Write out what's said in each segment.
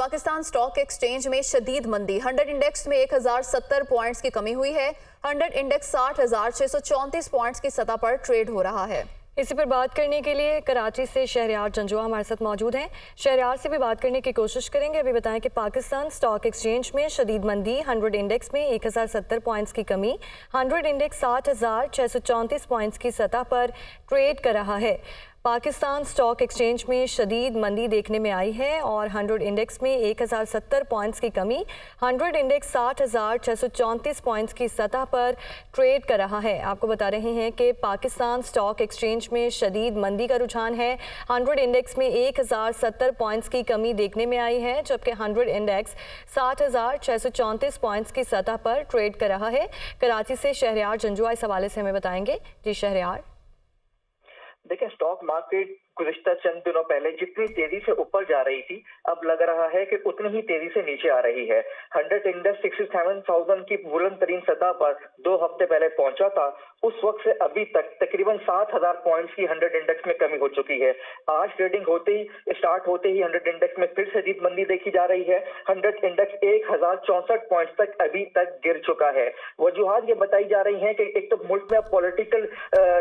Pakistan stock exchange में शदीद मंदी। 100 इंडेक्स में 1070 पॉइंट्स की कमी हुई है। 100 इंडेक्स 60,634 पॉइंट्स की सतह पर ट्रेड हो रहा है। इसी पर बात करने के लिए कराची से शहरयार जंजुआ हमारे साथ मौजूद हैं। शहरयार से भी बात करने की कोशिश करेंगे। अभी बताएं कि पाकिस्तान स्टॉक एक्सचेंज में शदीद मंदी, 100 इंडेक्स में 1070 पॉइंट्स की कमी, 100 इंडेक्स 60,634 पॉइंट्स की सतह पर ट्रेड कर रहा है। पाकिस्तान स्टॉक एक्सचेंज में शदीद मंदी देखने में आई है और 100 इंडेक्स में 1070 पॉइंट्स की कमी, 100 इंडेक्स 60,634 पॉइंट्स की सतह पर ट्रेड कर रहा है। आपको बता रहे हैं कि पाकिस्तान स्टॉक एक्सचेंज में शदीद मंदी का रुझान है। 100 इंडेक्स में 1070 पॉइंट्स की कमी देखने में आई है, जबकि 100 इंडेक्स 60,634 पॉइंट्स की सतह पर ट्रेड कर रहा है। कराची से शहरयार जंजुआ इस हवाले से हमें बताएंगे। जी शहरयार। देखिए, स्टॉक मार्केट गुज़िश्ता चंद दिनों पहले जितनी तेजी से ऊपर जा रही थी, अब लग रहा है कि उतनी ही तेजी से नीचे आ रही है। 100 इंडेक्स 67,000 की बुलंद तरीन सतह पर 2 हफ्ते पहले पहुंचा था। उस वक्त से अभी तक तकरीबन 7,000 पॉइंट्स की 100 इंडेक्स में कमी हो चुकी है। आज ट्रेडिंग स्टार्ट होते ही 100 इंडेक्स में फिर शदीद मंदी देखी जा रही है। 100 इंडेक्स 1064 पॉइंट्स तक अभी तक गिर चुका है। वजूहात ये बताई जा रही हैं कि एक तो मुल्क में पॉलिटिकल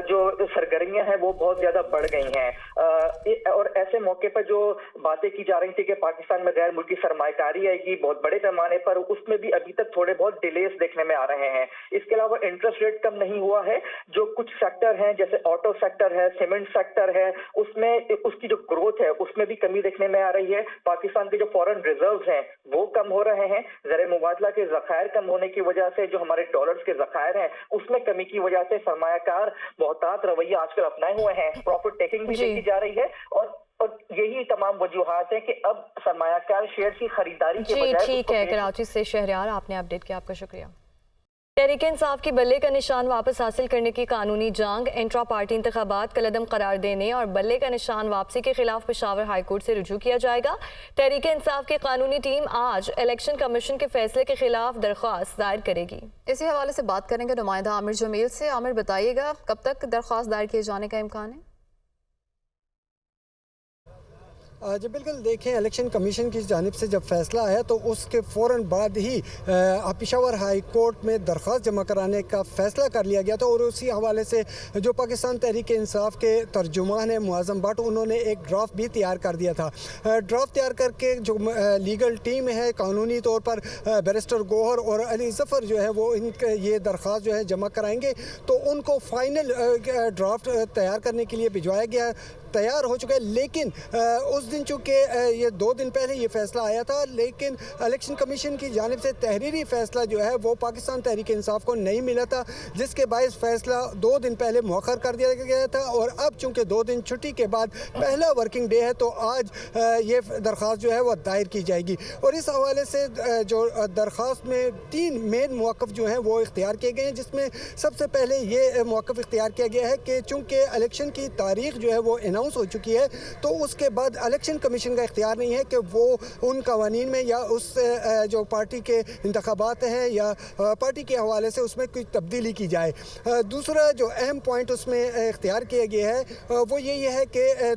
जो सरगर्मियां हैं वो बहुत ज्यादा बढ़ गई हैं, और ऐसे मौके पर जो बातें की जा रही थी कि पाकिस्तान में गैर मुल्की सरमायाकारी आएगी बहुत बड़े पैमाने पर, उसमें भी अभी तक थोड़े बहुत डिलेस देखने में आ रहे हैं। इसके अलावा इंटरेस्ट रेट कम नहीं हुआ है। जो कुछ सेक्टर हैं जैसे ऑटो सेक्टर है, सीमेंट सेक्टर है, उसमें उसकी जो ग्रोथ है उसमें भी कमी देखने में आ रही है। पाकिस्तान के जो फॉरेन रिजर्व्स हैं वो कम हो रहे हैं। ज़र मुबादला के ज़खायर कम होने की वजह से जो हमारे डॉलर्स के ज़खायर हैं उसमें कमी की वजह से सरमायाकार मोहतात रवैया आजकल अपनाए हुए हैं। प्रॉफिट टेकिंग भी देखी जा रही है और यही तमाम वजूहात है कि अब सरमायाकार शेयर की खरीदारी के बजाय। ठीक है, कराची से शहरयार आपने अपडेट किया, आपका शुक्रिया। तहरीक-ए-इंसाफ की बल्ले का निशान वापस हासिल करने की कानूनी जंग, इंट्रा पार्टी इंतखाबात कलअदम करार देने और बल्ले का निशान वापसी के खिलाफ पेशावर हाईकोर्ट से रुजू किया जाएगा। तहरीक-ए-इंसाफ की कानूनी टीम आज इलेक्शन कमीशन के फैसले के खिलाफ दरख्वास्त दायर करेगी। इसी हवाले से बात करेंगे नुमाइंदा आमिर जमील से। आमिर, बताइएगा कब तक दरख्वास्त दायर किए जाने का इम्कान है? जी बिल्कुल, देखें, इलेक्शन कमीशन की जानिब से जब फैसला आया तो उसके फ़ौरन बाद ही पेशावर हाई कोर्ट में दरख्वास्त जमा कराने का फ़ैसला कर लिया गया था। और उसी हवाले से जो पाकिस्तान तहरीक इंसाफ के तर्जुमान हैं मुआज़म भट्ट, उन्होंने एक ड्राफ्ट भी तैयार कर दिया था। ड्राफ्ट तैयार करके जो लीगल टीम है कानूनी तौर पर बैरिस्टर गौहर और अली ज़फ़र जो है वो ये दरख्वास्त जो है जमा कराएंगे, तो उनको फ़ाइनल ड्राफ्ट तैयार करने के लिए भिजवाया गया, तैयार हो चुका है। लेकिन उस दिन चूँकि ये 2 दिन पहले ये फैसला आया था, लेकिन इलेक्शन कमीशन की जानिब से तहरीरी फैसला जो है वो पाकिस्तान तहरीक इंसाफ को नहीं मिला था, जिसके बायस फैसला 2 दिन पहले मौखर कर दिया गया था। और अब चूँकि 2 दिन छुट्टी के बाद पहला वर्किंग डे है, तो आज ये दरख्वास्त जो है वह दायर की जाएगी। और इस हवाले से जो दरख्वास्त में 3 मेन मौक़िफ़ जो हैं वो इख्तियार किए गए हैं, जिसमें सबसे पहले ये मौक़िफ़ इख्तियार किया गया है कि चूँकि इलेक्शन की तारीख जो है वो अनाउंस हो चुकी है, तो उसके बाद इलेक्शन कमीशन का इख्तियार नहीं है कि वो उन कवानीन में या उस जो पार्टी के इंतखाबात हैं या पार्टी के हवाले से उसमें कोई तब्दीली की जाए। दूसरा जो अहम पॉइंट उसमें इख्तियार किया गया है वो यही है कि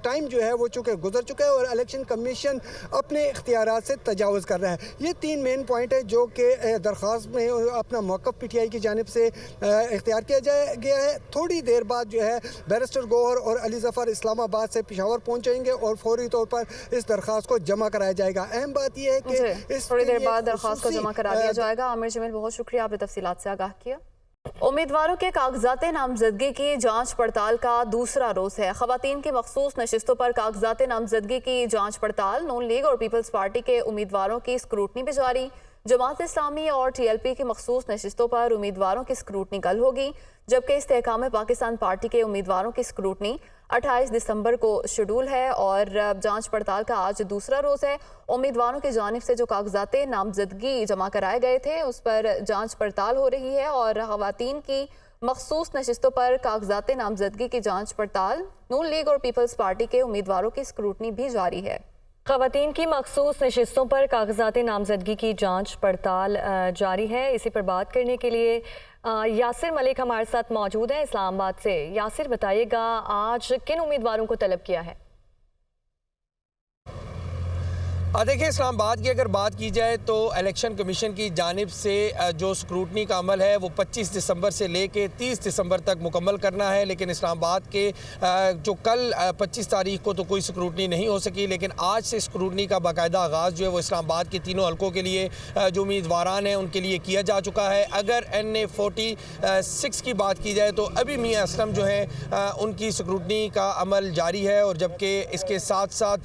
टाइम जो है वो चूँकि गुजर चुका है और इलेक्शन कमीशन अपने इख्तियारात से तजावुज़ कर रहा है। ये 3 मेन पॉइंट है जो कि दरख्वास्त में अपना मौक़िफ़ PTI की जानिब से इख्तियार किया गया है। थोड़ी देर बाद जो है बैरिस्टर गौहर और अली ज़फ़र इस्लामाबाद से पेशावर पहुंचेंगे और फौरी तौर पर इस दरख्वास्त को जमा कराया जाएगा। अहम बात यह है कि इस थोड़ी देर बाद दरख्वास्त को जमा करा दिया जाएगा। आमिर जमील, बहुत शुक्रिया, आपने तफसीलात से आगाह किया। उम्मीदवारों के कागजात नामजदगी की जांच पड़ताल का दूसरा रोज है। खवातीन की मखसूस नशिस्तों पर कागजात नामजदगी की जांच पड़ताल, नून लीग और पीपल्स पार्टी के उम्मीदवारों की स्क्रूटनी भी जारी। जमात इस्लामी और TLP की मखसूस नशिस्तों पर उम्मीदवारों की स्क्रूटनी कल होगी, जबकि इस्तेहकाम पाकिस्तान पार्टी के उम्मीदवारों की स्क्रूटनी 28 दिसंबर को शेड्यूल है और जांच पड़ताल का आज दूसरा रोज़ है। उम्मीदवारों की जानिब से जो कागजात नामजदगी जमा कराए गए थे उस पर जांच पड़ताल हो रही है और खवातीन की मखसूस नशिस्तों पर कागजात नामजदगी की जांच पड़ताल, नून लीग और पीपल्स पार्टी के उम्मीदवारों की स्क्रूटनी भी जारी है। खवातीन की मखसूस नशिस्तों पर कागजात नामजदगी की जांच पड़ताल जारी है। इसी पर बात करने के लिए यासिर मलिक हमारे साथ मौजूद है इस्लामाबाद से। यासिर, बताइएगा आज किन उम्मीदवारों को तलब किया है? देखिए, इस्लामाबाद की अगर बात की जाए तो इलेक्शन कमीशन की जानिब से जो स्क्रूटनी का अमल है वो 25 दिसंबर से लेके 30 दिसंबर तक मुकम्मल करना है। लेकिन इस्लामाबाद के जो कल 25 तारीख को तो कोई स्क्रूटनी नहीं हो सकी, लेकिन आज से स्क्रूटनी का बाकायदा आगाज़ जो है वो इस्लामाबाद के तीनों हलकों के लिए जो उम्मीदवारान हैं उनके लिए किया जा चुका है। अगर NA 46 की बात की जाए तो अभी मियां असलम जो है उनकी स्क्रूटनी का अमल जारी है, और जबकि इसके साथ साथ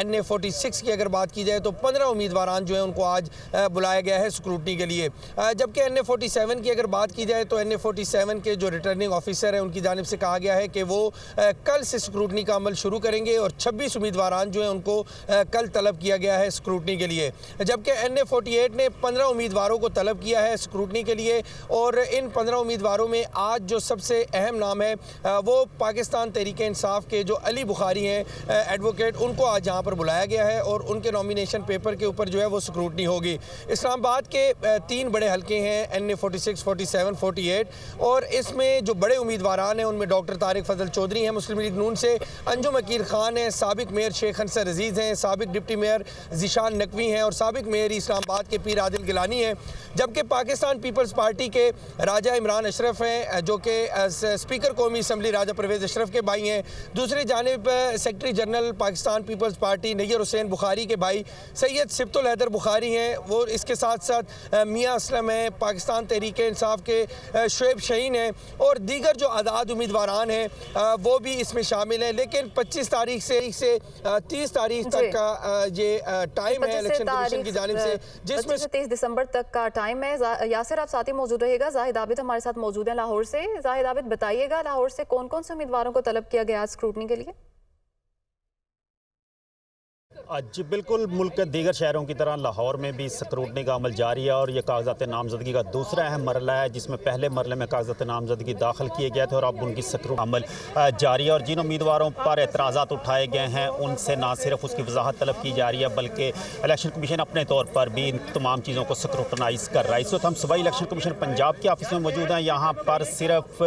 NA 46 की अगर बात की जाए तो 15 उम्मीदवारान जो है उनको आज बुलाया गया है स्क्रूटनी के लिए। जबकि NA 47 की अगर बात की जाए तो NA 47 के जो रिटर्निंग ऑफिसर हैं उनकी जानिब से कहा गया है कि वो कल से स्क्रूटनी का अमल शुरू करेंगे, और 26 उम्मीदवारान जो हैं उनको कल तलब किया गया है स्क्रूटनी के लिए। जबकि NA 48 ने 15 उम्मीदवारों को तलब किया है स्क्रूटनी के लिए, और इन 15 उम्मीदवारों में आज जो सबसे अहम नाम है वो पाकिस्तान तहरीक इंसाफ के जो अली बुखारी हैं एडवोकेट, उनको आज यहाँ पर बुलाया गया है और उनके नॉमिनेशन पेपर के ऊपर जो है वो स्क्रूटनी होगी। इस्लामाबाद के 3 बड़े हलके हैं NA 46, 47, 48, और इसमें जो बड़े उम्मीदवारान हैं उनमें डॉक्टर तारिक फजल चौधरी हैं मुस्लिम लीग नून से, अंजुम अकीर खान हैं, साबिक मेयर शेख हंसर अजीज़ हैं, साबिक डिप्टी मेयर ज़ीशान नकवी हैं, और साबिक मेयर इस्लामाबाद के पीर आदिल गिलानी हैं। जबकि पाकिस्तान पीपल्स पार्टी के राजा इमरान अशरफ हैं जो कि स्पीकर कौमी असम्बली राजा परवेज़ अशरफ के भाई हैं। दूसरी जानिब सेक्रेटरी जनरल पाकिस्तान पीपल्स पार्टी नैयर हुसैन बुखारी के भाई सैयद सिब्तुल हैदर बुखारी हैं, वो इसके साथ साथ मियां असलम हैं, पाकिस्तान तहरीक इंसाफ के शुएब शहीन हैं, और दीगर जो आज़ाद उम्मीदवारान हैं वो भी इसमें शामिल हैं। लेकिन 25 तारीख से 30 तारीख तक का ये टाइम है इलेक्शन कमीशन की जानिब से, जिसमें 30 दिसंबर तक का टाइम है। यासिर आप साथ ही मौजूद रहिएगा। जाहिद आबिद हमारे साथ मौजूद हैं लाहौर से। जाहिद आबिद, बताइएगा लाहौर से कौन कौन से उम्मीदवारों को तलब किया गया स्क्रूटनी के लिए? जी बिल्कुल, मुल्क के दीगर शहरों की तरह लाहौर में भी स्क्रूटनी का अमल जारी है, और ये कागजात नामजदगी का दूसरा अहम मरला है, जिसमें पहले मरले में कागजात नामजदगी दाखिल किए गए थे और अब उनकी स्क्रूटनी अमल जारी है। और जिन उम्मीदवारों पर एतराज़ात उठाए गए हैं उनसे ना सिर्फ उसकी वजाहत तलब की जा रही है, बल्कि इलेक्शन कमीशन अपने तौर पर भी इन तमाम चीज़ों को स्क्रूटनाइज़ कर रहा है। इस वक्त हम सूबाई इलेक्शन कमीशन पंजाब के ऑफिस में मौजूद हैं। यहाँ पर सिर्फ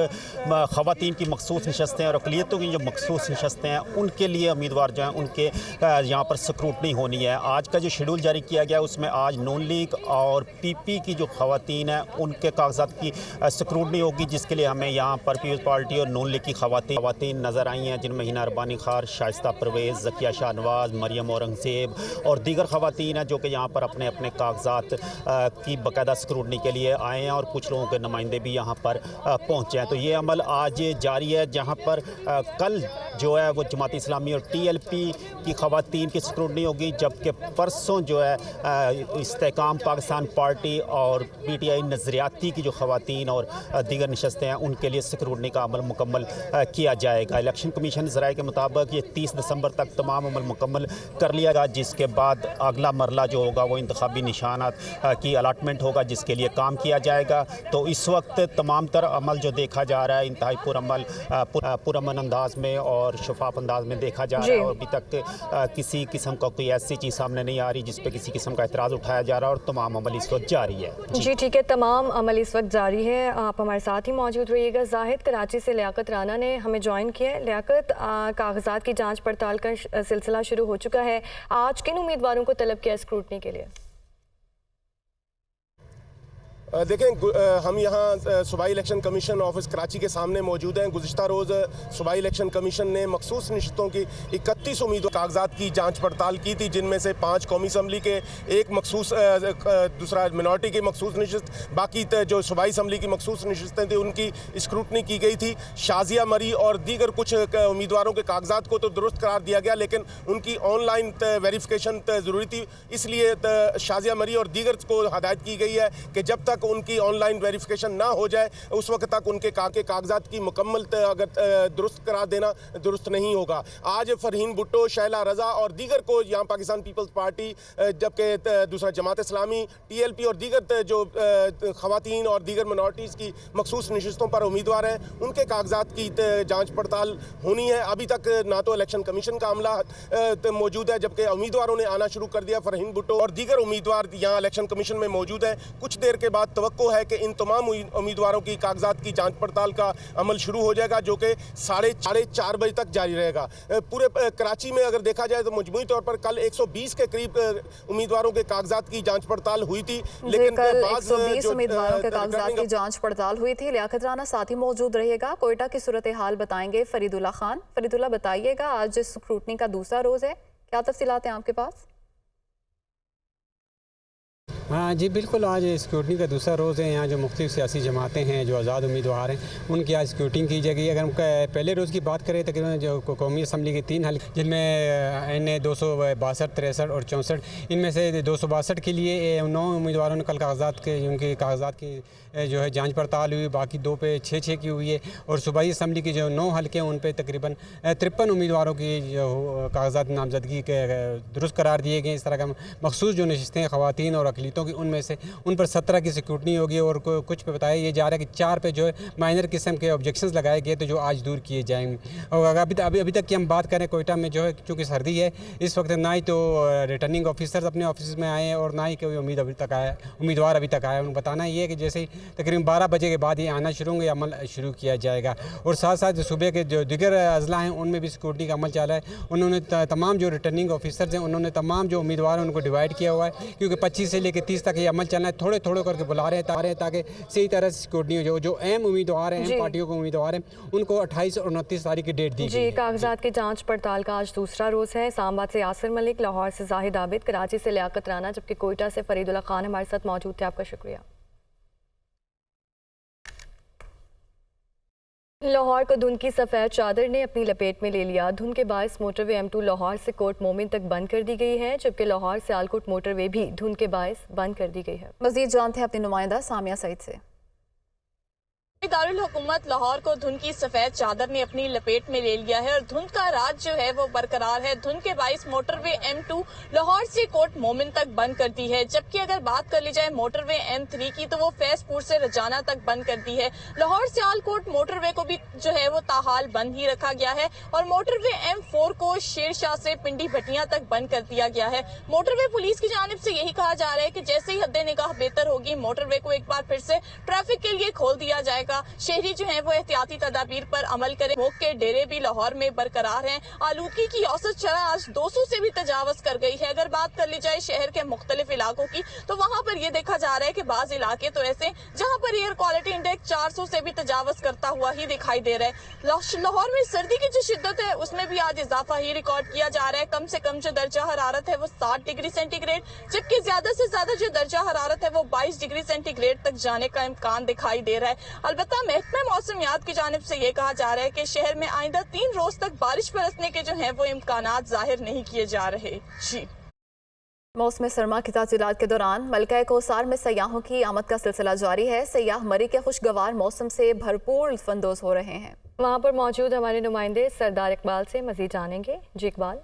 ख़वातीन की मखसूस नशस्तें और अक़लियतों की जो मखसूस नशस्तें हैं उनके लिए उम्मीदवार जो हैं उनके यहाँ पर स्क्रूटनी होनी है। आज का जो शेड्यूल जारी किया गया उसमें आज नून लीग और PP की जो ख़वातीन हैं उनके कागजात की स्क्रूटनी होगी, जिसके लिए हमें यहाँ पर पीपल्स पार्टी और नून लीग की ख़वातीन नज़र आई हैं, जिनमें हिना रब्बानी खार, शाइस्ता परवेज़, ज़किया शाहनवाज, मरियम औरंगज़ेब और दीगर ख़वातीन हैं जो कि यहाँ पर अपने अपने कागजात की बाकायदा स्क्रूटनी के लिए आए हैं, और कुछ लोगों के नुमाइंदे भी यहाँ पर पहुँचे हैं। तो ये अमल आज जारी है, जहाँ पर कल जो है वो जमात इस्लामी और TLP की ख़वातीन की स्क्रूटनी होगी, जबकि परसों जो है इस्तेकाम पाकिस्तान पार्टी और PTI नज़रियाती की जो ख़वातीन और दीगर नशस्तें हैं उनके लिए स्क्रूटनी का अमल मुकम्मल किया जाएगा। इलेक्शन कमीशन ज़राए के मुताबिक ये 30 दिसंबर तक तमाम अमल मुकम्मल कर लिया गया, जिसके बाद अगला मरला जो होगा वो इंतखाबी निशानात की अलाटमेंट होगा, जिसके लिए काम किया जाएगा। तो इस वक्त तमाम तर अमल जो देखा जा रहा है इंतहाई पुरअमन अंदाज में और शफाफ अंदाज में देखा जा रहा है, और अभी तक किसी किस्म का कोई ऐसी चीज़ सामने नहीं आ रही जिस पे किसी किस्म का एतराज़ उठाया जा रहा है, और तमाम अमल इस वक्त जारी है। जी ठीक है, तमाम अमल इस वक्त जारी है। आप हमारे साथ ही मौजूद रहिएगा। जाहिद, कराची से लियाकत राना ने हमें ज्वाइन किया है। लियाकत, कागजात की जांच पड़ताल का सिलसिला शुरू हो चुका है। आज किन उम्मीदवारों को तलब किया स्क्रूटनी के लिए? देखें, हम यहाँ सूबाई इलेक्शन कमीशन ऑफिस कराची के सामने मौजूद हैं। गुज़िश्ता रोज़ सूबाई इलेक्शन कमीशन ने मखसूस नशस्तों की 31 उम्मीदवार कागजात की जांच पड़ताल की थी, जिनमें से 5 कौमी असम्बली के, एक मखसूस दूसरा मिनॉरिटी की मखसूस नशस्त, बाकी जो सूबाई असम्बली की मखसूस नशस्तें थी उनकी स्क्रूटनी की गई थी। शाजिया मरी और दीगर कुछ उम्मीदवारों के कागजात को तो दुरुस्त करार दिया गया, लेकिन उनकी ऑनलाइन वेरिफिकेशन ज़रूरी थी, इसलिए शाजिया मरी और दीगर को हदायत की गई है कि जब तक उनकी ऑनलाइन वेरिफिकेशन ना हो जाए उस वक्त तक उनके कागजात की मुकम्मल अगर दुरुस्त करार देना दुरुस्त नहीं होगा। आज फरहीन भुट्टो, शैला रज़ा और दीगर को यहाँ पाकिस्तान पीपल्स पार्टी, जबकि दूसरा जमात इस्लामी, TLP और दीगर जो ख़वातीन और दीगर मिनॉरिटीज़ की मखसूस नशस्तों पर उम्मीदवार हैं उनके कागजात की जाँच पड़ताल होनी है। अभी तक ना तो इलेक्शन कमीशन का अमला मौजूद है, जबकि उम्मीदवारों ने आना शुरू कर दिया। फरहीन भुट्टो और दीगर उम्मीदवार यहाँ इलेक्शन कमीशन में मौजूद हैं। कुछ देर के बाद तवक्को है कि इन तमाम उम्मीदवारों की कागजात की जांच पड़ताल का अमल शुरू हो जाएगा, जो कि 4:30 बजे तक जारी रहेगा। पूरे कराची में अगर देखा जाए तो मजमूई तौर पर कल 120 के करीब उम्मीदवारों के कागजात की जांच पड़ताल हुई थी, लेकिन कल 120 उम्मीदवारों के कागजात की जांच पड़ताल हुई थी। लियाकत राना साथ ही मौजूद रहिएगा। कोयटा की सूरत हाल बताएंगे फरीदुल्ला खान। फरीदुल्ला, बताइएगा, आज स्क्रूटनी का दूसरा रोज है, क्या तफसीलात हैं आपके पास? हाँ जी बिल्कुल, आज स्क्रूटनी का दूसरा रोज़ है। यहाँ जो मुख्तलिफ सियासी जमातें हैं, जो आज़ाद उम्मीदवार हैं, उनकी आज स्क्रूटनी की जाएगी। अगर हम पहले रोज़ की बात करें, तकरीबन जो कौमी असम्बली के 3 हल्के, जिनमें NA 262, 63 और 64, इनमें से 262 के लिए 9 उम्मीदवारों ने कल कागजात के उनके कागजात की जो है जांच पड़ताल हुई। बाकी 2 पे 6-6 की हुई है। और सूबाई असम्बली की जो 9 हल्के हैं, उन पे तकरीबन 53 उम्मीदवारों की जो कागजात नामजदगी के दुरुस्त करार दिए गए। इस तरह का मखसूस जो नशिस्तें ख़वातीन और अक़लियतों की, उनमें से उन पर 17 की स्क्रूटनी होगी। और कुछ पे बताया ये जा रहा है कि 4 पे जो है माइनर किस्म के ऑब्जेक्शंस लगाए गए, तो जो आज दूर किए जाएंगे। और अभी तक की हम बात करें, कोयटा में जो है चूँकि सर्दी है इस वक्त, ना ही तो रिटर्निंग ऑफिसर्स अपने ऑफिस में आए हैं और ना ही कोई उम्मीदवार अभी तक आया। उनको बताना ये है कि जैसे ही तकरीबन 12 बजे के बाद ये आना शुरू होंगे, अमल शुरू किया जाएगा। और साथ साथ सूबे के जो दीगर अजला हैं, उनमें भी सिक्योरिटी का अमल चला है। उन्होंने तमाम जो रिटर्निंग ऑफिसर्स हैं, उन्होंने तमाम जो उम्मीदवार हैं उनको डिवाइड किया हुआ है, क्योंकि 25 से लेकर 30 तक ये अमल चलना है। थोड़े थोड़े करके बुला रहे हैं ताकि सही तरह से सिक्योरिटी हो। जो अहम उम्मीदवार हैं, अहम पार्टियों के उम्मीदवार हैं, उनको 28 और 29 तारीख की डेट दी गई है। कागजात की जाँच पड़ताल का आज दूसरा रोज़ है। इस्लामाबाद से यासिर मलिक, लाहौर से जाहिद आबिद, कराची से लियाकत राना, जबकि कोयटा से फरीदुल्ला खान हमारे साथ मौजूद थे। आपका शुक्रिया। लाहौर को धुंध की सफ़ेद चादर ने अपनी लपेट में ले लिया। धुंध के बायस मोटरवे M2 लाहौर से कोट मोमिन तक बंद कर दी गई है, जबकि लाहौर से आलकोट मोटरवे भी धुंध के बायस बंद कर दी गई है। मज़ीद जानते हैं अपनी नुमाइंदा सामिया सईद से। दारुल हुकूमत लाहौर को धुंध की सफेद चादर ने अपनी लपेट में ले लिया है और धुंध का राज जो है वो बरकरार है। धुंध के बाइस मोटरवे M2 लाहौर से कोट मोमिन तक बंद कर दी है, जबकि अगर बात कर ली जाए मोटरवे M3 की, तो वो फैजपुर से रजाना तक बंद कर दी है। लाहौर से आलकोट मोटरवे को भी जो है वो ताहाल बंद ही रखा गया है और मोटरवे M4 को शेरशाह से पिंडी भटियां तक बंद कर दिया गया है। मोटरवे पुलिस की जानिब से यही कहा जा रहा है कि जैसे ही हद निगाह बेहतर होगी, मोटरवे को एक बार फिर से ट्रैफिक के लिए खोल दिया जाएगा। शहरी जो है वो एहतियाती तदाबीर पर अमल करें। स्मोक के डेरे भी लाहौर में बरकरार हैं। आलूदगी की औसत शरह आज 200 से भी तजावज कर गई है। अगर बात कर ली जाए शहर के मुख्तलिफ इलाकों की, तो वहाँ पर ये देखा जा रहा है कि बाज इलाके तो ऐसे जहाँ पर एयर क्वालिटी इंडेक्स 400 से भी तजावज करता हुआ ही दिखाई दे रहा है। लाहौर में सर्दी की जो शिद्दत है उसमें भी आज इजाफा ही रिकॉर्ड किया जा रहा है। कम से कम जो दर्जा हरारत है वो 7 डिग्री सेंटीग्रेड, जबकि ज्यादा से ज्यादा जो दर्जा हरारत है वो 22 डिग्री सेंटीग्रेड तक जाने का इम्कान दिखाई दे रहा है। अलबत्ता महकमा मौसमियात की जानिब से ये कहा जा रहा है कि शहर में आइंदा 3 रोज तक बारिश बरसने के जो है वो इम्कानात जाहिर नहीं किए जा रहे। जी, मौसम सरमा की तातीलात के दौरान मलका कौसार में सयाहों की आमद का सिलसिला जारी है। सयाह मरी के खुशगवार मौसम से भरपूर लुत्फानंदोज हो रहे हैं। वहाँ पर मौजूद हमारे नुमाइंदे सरदार इकबाल से मजीद जानेंगे। जी इकबाल।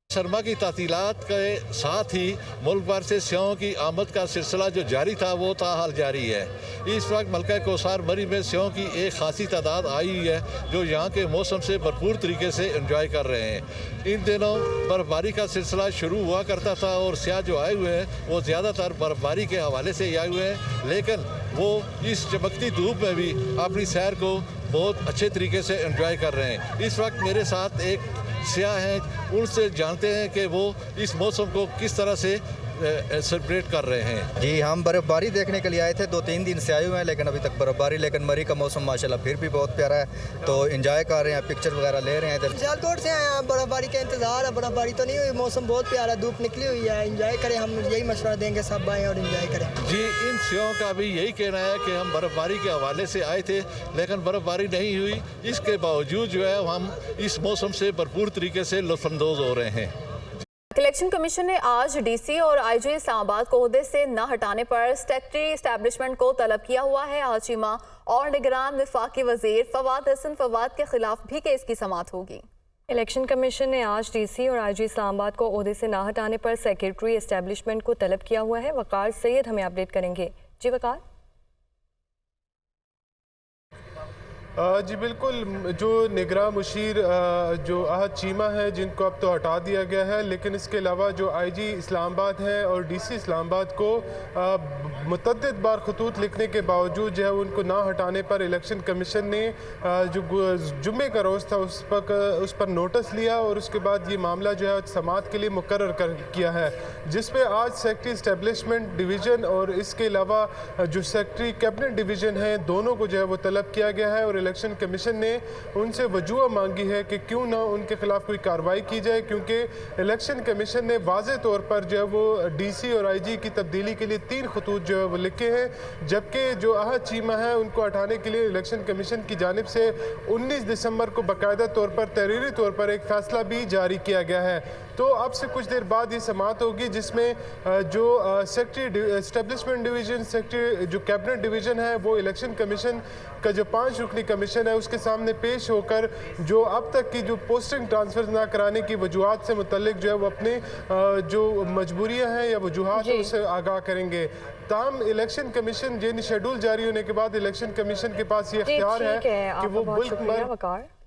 सरमा की तातीलात के साथ ही मुल्क भर से स्यों की आमद का सिलसिला जो जारी था वो ताहाल जारी है। इस वक्त मलका कौसार मरी में स्यों की एक खासी तादाद आई हुई है, जो यहाँ के मौसम से भरपूर तरीके से एंजॉय कर रहे हैं। इन दिनों बर्फबारी का सिलसिला शुरू हुआ करता था और स्याह जो आए हुए हैं वो ज़्यादातर बर्फबारी के हवाले से आए हुए हैं, लेकिन वो इस चमकती धूप में भी अपनी सैर को बहुत अच्छे तरीके से एंजॉय कर रहे हैं। इस वक्त मेरे साथ एक स्याह हैं, उनसे जानते हैं कि वो इस मौसम को किस तरह से सेलिब्रेट कर रहे हैं। जी, हम बर्फ़बारी देखने के लिए आए थे, 2-3 दिन से आए हुए हैं, लेकिन अभी तक बर्फ़बारी, लेकिन मरी का मौसम माशाल्लाह फिर भी बहुत प्यारा है, तो एंजॉय कर रहे हैं, पिक्चर वगैरह ले रहे हैं। इधर सियालकोट से आए हैं, बर्फ़बारी का इंतज़ार है। बर्फ़बारी तो नहीं हुई, मौसम बहुत प्यारा, धूप निकली हुई है, एंजॉय करें। हम यही मशवरा देंगे, सब आएँ और एंजॉय करें। जी, इन स्यों का भी यही कहना है कि हम बर्फ़बारी के हवाले से आए थे, लेकिन बर्फ़बारी नहीं हुई, इसके बावजूद जो है हम इस मौसम से भरपूर तरीके से लुत्फ़अंदोज़ हो रहे हैं। इलेक्शन कमीशन ने आज DC और IG इस्लामाबाद को ओहदे से न हटाने पर स्टेटरी एस्टैब्लिशमेंट को तलब किया हुआ है। हाशिमा और निगरान वफाकी वजीर फवाद हसन फवाद के खिलाफ भी केस की समाअत होगी। इलेक्शन कमीशन ने आज DC और IG इस्लामाबाद को ओहदे से न हटाने पर सेक्रेटरी एस्टैब्लिशमेंट को तलब किया हुआ है। वकार सैयद हमें अपडेट करेंगे। जी वकार। जी बिल्कुल, जो निगरान मुशीर जो अहद चीमा है जिनको अब तो हटा दिया गया है, लेकिन इसके अलावा जो आईजी इस्लामाबाद है और डीसी इस्लामाबाद को मुतअद्दिद बार खतूत लिखने के बावजूद जो है उनको ना हटाने पर इलेक्शन कमीशन ने जो जुम्मे का रोज़ था उस पर नोटिस लिया और उसके बाद ये मामला जो है समाअत के लिए मुकर्रर किया है, जिस पे आज सेक्रेटरी इस्टेब्लिशमेंट डिवीज़न और इसके अलावा जो सेक्रेटरी कैबिनेट डिवीज़न है दोनों को जो है वो तलब किया गया है और इलेक्शन कमीशन ने उनसे वजूह मांगी है कि क्यों ना उनके खिलाफ कोई कार्रवाई की जाए, क्योंकि इलेक्शन कमीशन ने वाज़े तौर पर जो है वो डीसी और आईजी की तब्दीली के लिए 3 खतूत जो है वो लिखे हैं, जबकि जो अहद चीमा है उनको हटाने के लिए इलेक्शन कमीशन की जानिब से 19 दिसंबर को बाकायदा तौर पर तहरीरी तौर पर एक फ़ैसला भी जारी किया गया है। तो अब से कुछ देर बाद ये समाअत होगी जिसमें जो सेक्रेटरी इस्टेब्लिशमेंट डिवीज़न, सेक्रेटरी जो कैबिनेट डिवीज़न है वो इलेक्शन कमीशन का जो 5 रुकनी कमीशन है उसके सामने पेश होकर जो अब तक की जो पोस्टिंग ट्रांसफ़र ना कराने की वजूहात से मुतल्लिक जो है वो अपने जो मजबूरियाँ हैं या वजूहात हैं उससे आगाह करेंगे। ताहम इलेक्शन कमीशन यानी शेड्यूल जारी होने के बाद इलेक्शन कमीशन के पास ये इख्तियार है कि वो मुल्क भर